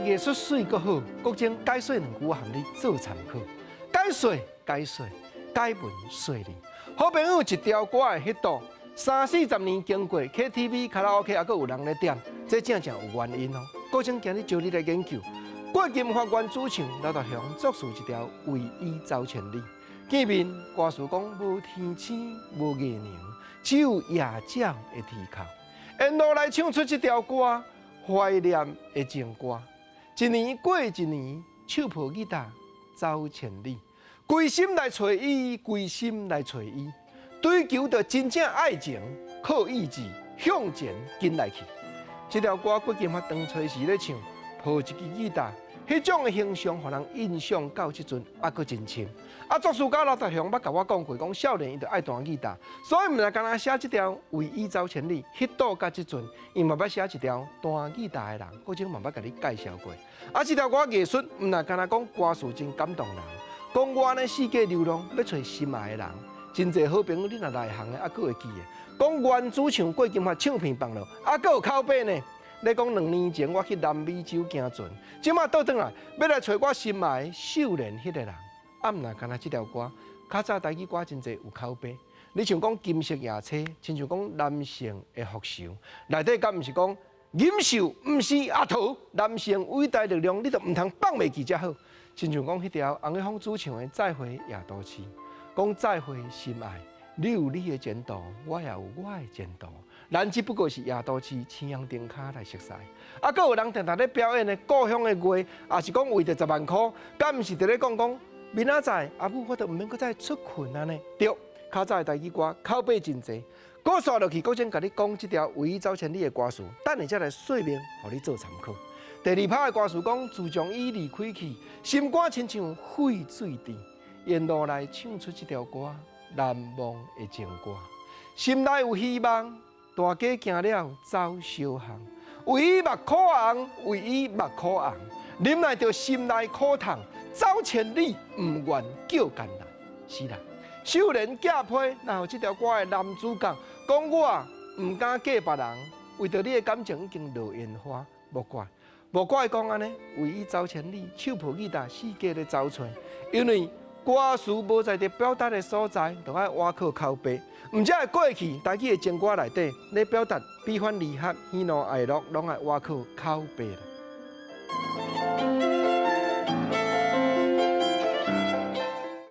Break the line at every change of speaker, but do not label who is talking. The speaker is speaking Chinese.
艺术水阁好，国情解说两句含你做参考。解说，解文说理。好朋友一条歌的 hit 度，30-40年经过 KTV、卡拉 OK 还阁有人咧点，这正有原因哦。国情今日招你来研究，郭金法官主唱刘德祥作词一条《为伊走千里》，见面歌词讲无天星，无月亮，只有夜鸟的啼哭。沿路来唱出这条歌，怀念的情歌。一年过一年，手抱吉他走千里，归心来找伊，归心来找伊，追求着真正爱情，靠意志向前紧来去。这条歌郭金发当初时咧唱，抱一支吉他，迄种的形象，互人印象到即阵还阁真深。作词家刘德祥捌甲我讲过，讲少年伊就爱弹吉他，所以毋来干那写这条《为伊走千里》，hit 到到即阵，伊嘛捌写一条弹吉他的人，郭前嘛捌甲你介绍过。这条歌艺术毋来干那讲歌词真感动人，讲我呢世界流浪要找心爱的人，真侪好朋友你若内行的，阁会记的。讲原主唱郭金发唱片放落，阁有口碑呢。你讲2年前我去南美洲行船，即马倒转来要来找我心爱的少年迄个人。毋若干那这条歌，较早台语歌真侪有口碑。你像讲金色夜车，亲像讲男性的复仇，内底敢毋是讲忍受，毋是阿头，男性伟大力量，你都毋通放袂记才好。亲像讲迄条洪一峰主唱的《再会夜都市》，讲再会心爱，你有你的前途，我也有我的前途。咱只不过是夜都市青阳灯卡来熟悉。阁有人常常咧表演的故乡的歌，也是讲为着10万块，敢毋是伫咧讲。明仔载阿母，我都毋免再出困啊呢。对，较早的台语歌口碑真济，搁刷落去，搁先甲你讲这条《为伊走千里》的歌词，等下才来说明，互你做参考。第2拍的歌词讲，自从伊离开去，心肝亲像沸水池，沿路来唱出这条歌，难忘的情歌。心内有希望，大家行了走小巷，为伊目眶红，为伊目眶红，忍耐着心内苦痛。走千里，唔愿叫艰难。是啦，少年寄批，然后这条歌的男主角讲我唔敢嫁别人，为着你的感情已经落烟花，莫怪讲安尼，为伊走千里，手抱吉他，世界咧走寻。因为歌词无在伫表达的所在，就爱挖靠口碑，唔只会过去。台语的情歌内底，咧表达悲欢离合、喜怒哀乐，拢爱挖靠口碑啦。